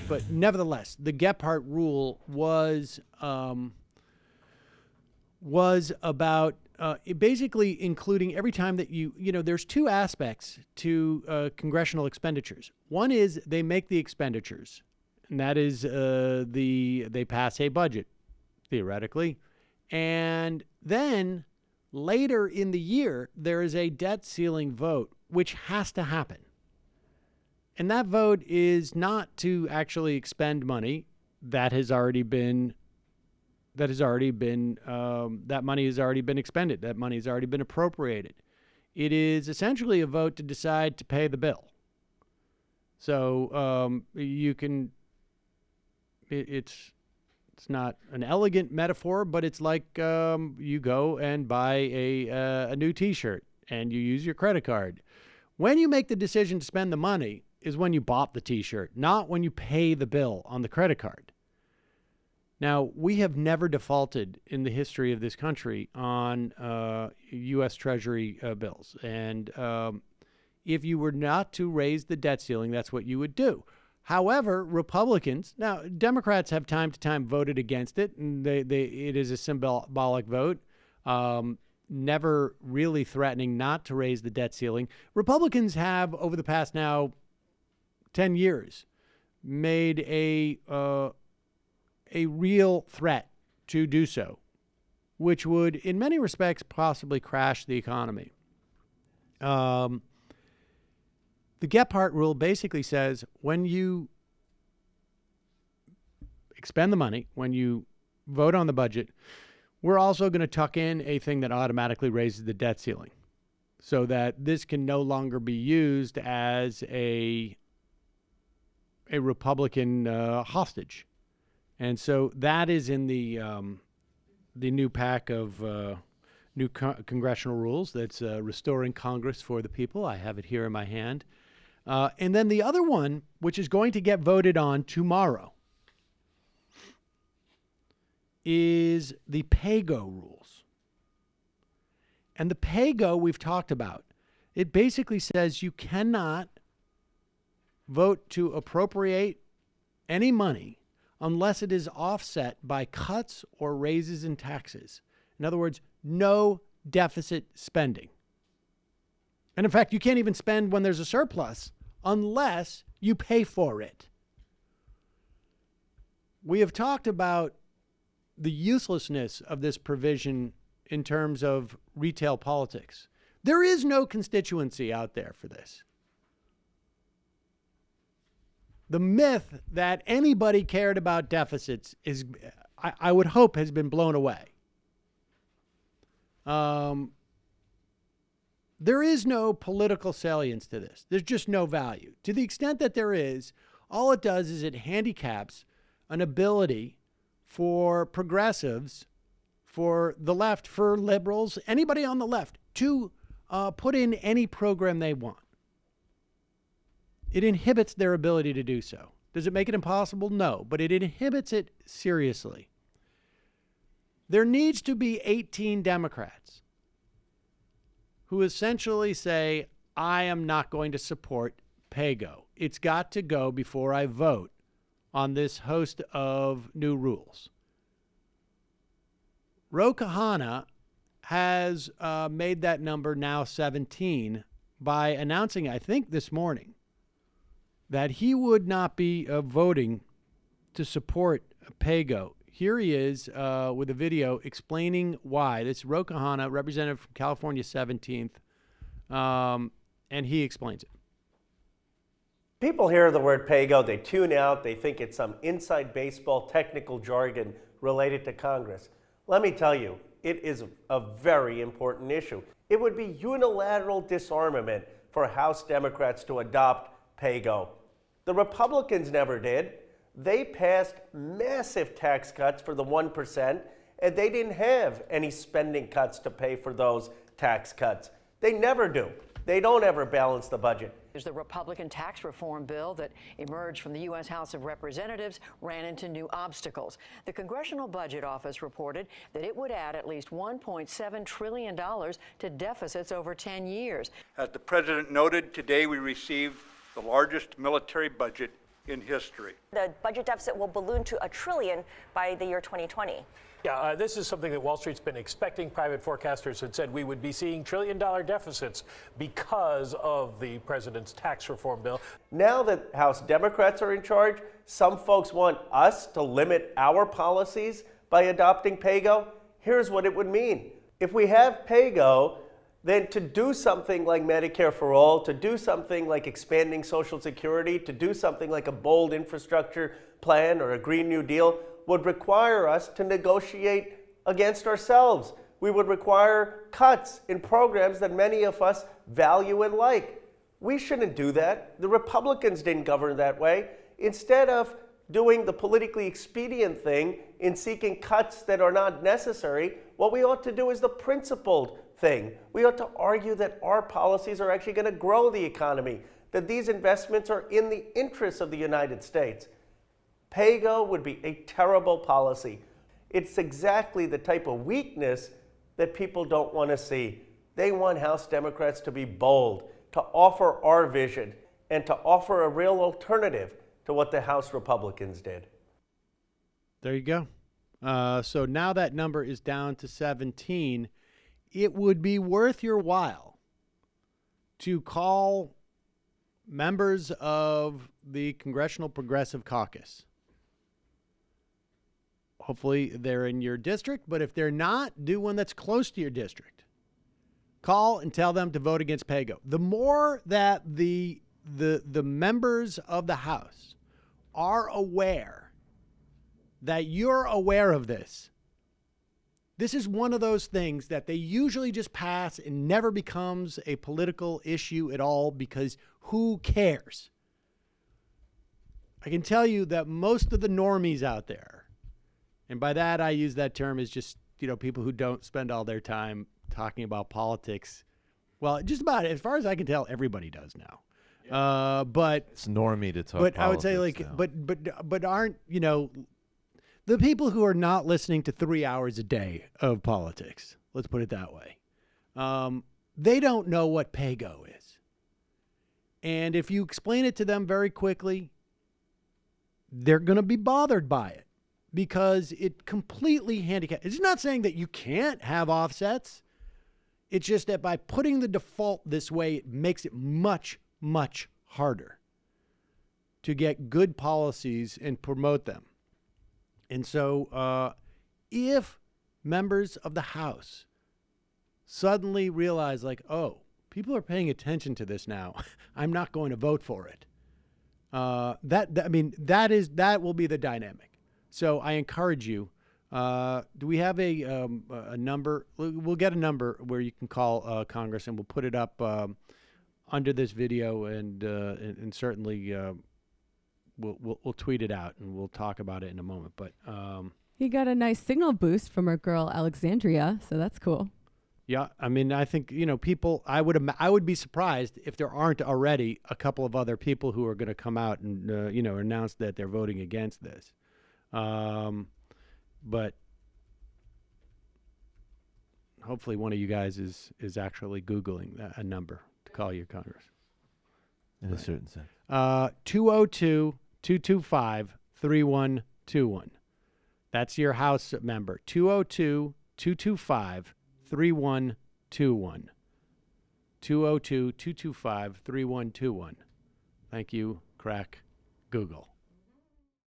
but nevertheless, the Gephardt rule was about basically including every time that there's two aspects to congressional expenditures. One is they make the expenditures, and that is they pass a budget, theoretically. And then later in the year, there is a debt ceiling vote, which has to happen. And that vote is not to actually expend money that money has already been expended. That money has already been appropriated. It is essentially a vote to decide to pay the bill. So it's not an elegant metaphor, but it's like you go and buy a new T-shirt and you use your credit card. When you make the decision to spend the money is when you bought the T-shirt, not when you pay the bill on the credit card. Now, we have never defaulted in the history of this country on U.S. Treasury bills. And if you were not to raise the debt ceiling, that's what you would do. However, Republicans, now Democrats have time to time voted against it, and it is a symbolic vote, never really threatening not to raise the debt ceiling. Republicans have, over the past now 10 years, made a real threat to do so, which would, in many respects, possibly crash the economy. The Gephardt rule basically says when you expend the money, when you vote on the budget, we're also going to tuck in a thing that automatically raises the debt ceiling so that this can no longer be used as a Republican hostage. And so that is in the new pack of new congressional rules that's restoring Congress for the people. I have it here in my hand. And then the other one, which is going to get voted on tomorrow, is the PayGo rules. And the PayGo we've talked about. It basically says you cannot vote to appropriate any money unless it is offset by cuts or raises in taxes. In other words, no deficit spending. And in fact, you can't even spend when there's a surplus unless you pay for it. We have talked about the uselessness of this provision in terms of retail politics. There is no constituency out there for this. The myth that anybody cared about deficits is, I would hope, has been blown away. There is no political salience to this. There's just no value. To the extent that there is, all it does is it handicaps an ability for progressives, for the left, for liberals, anybody on the left, to put in any program they want. It inhibits their ability to do so. Does it make it impossible? No, but it inhibits it seriously. There needs to be 18 Democrats who essentially say, I am not going to support PayGo. It's got to go before I vote on this host of new rules. Khanna has made that number now 17 by announcing, I think this morning, that he would not be voting to support PayGo. Here he is with a video explaining why. This is Khanna, representative from California 17th, and he explains it. People hear the word PayGo, they tune out, they think it's some inside baseball technical jargon related to Congress. Let me tell you, it is a very important issue. It would be unilateral disarmament for House Democrats to adopt PayGo. The Republicans never did. They passed massive tax cuts for the 1%, and they didn't have any spending cuts to pay for those tax cuts. They never do. They don't ever balance the budget. The Republican tax reform bill that emerged from the U.S. House of Representatives ran into new obstacles. The Congressional Budget Office reported that it would add at least $1.7 trillion to deficits over 10 years. As the President noted, today we received the largest military budget in history. The budget deficit will balloon to $1 trillion by the year 2020. Yeah, this is something that Wall Street's been expecting. Private forecasters had said we would be seeing trillion-dollar deficits because of the president's tax reform bill. Now that House Democrats are in charge, some folks want us to limit our policies by adopting PayGo. Here's what it would mean. If we have PayGo, then to do something like Medicare for All, to do something like expanding Social Security, to do something like a bold infrastructure plan or a Green New Deal would require us to negotiate against ourselves. We would require cuts in programs that many of us value and like. We shouldn't do that. The Republicans didn't govern that way. Instead of doing the politically expedient thing in seeking cuts that are not necessary, what we ought to do is the principled thing. We ought to argue that our policies are actually going to grow the economy, that these investments are in the interests of the United States. PayGo would be a terrible policy. It's exactly the type of weakness that people don't want to see. They want House Democrats to be bold, to offer our vision, and to offer a real alternative to what the House Republicans did. There you go. So now that number is down to 17. It would be worth your while to call members of the Congressional Progressive Caucus. Hopefully they're in your district, but if they're not, do one that's close to your district. Call and tell them to vote against PayGo. The more that the members of the House are aware that you're aware of this, this is one of those things that they usually just pass and never becomes a political issue at all because who cares? I can tell you that most of the normies out there, and by that I use that term as just, people who don't spend all their time talking about politics. Well, just about, as far as I can tell, everybody does now. Yeah. But it's normie to talk. But I would say but aren't, the people who are not listening to 3 hours a day of politics, let's put it that way, they don't know what PayGo is. And if you explain it to them very quickly, they're going to be bothered by it because it completely handicaps. It's not saying that you can't have offsets. It's just that by putting the default this way, it makes it much, much harder to get good policies and promote them. And so if members of the House suddenly realize people are paying attention to this now, I'm not going to vote for it. That will be the dynamic. So I encourage you. Do we have a number? We'll get a number where you can call Congress, and we'll put it up under this video, and certainly we'll tweet it out, and we'll talk about it in a moment. But he got a nice signal boost from our girl Alexandria, so that's cool. Yeah, I think people. I would be surprised if there aren't already a couple of other people who are going to come out and announce that they're voting against this. But hopefully one of you guys is actually Googling a number to call your Congress. In a certain sense. 202-225-3121. That's your House member. 202-225-3121. 202-225-3121. Thank you, crack Google.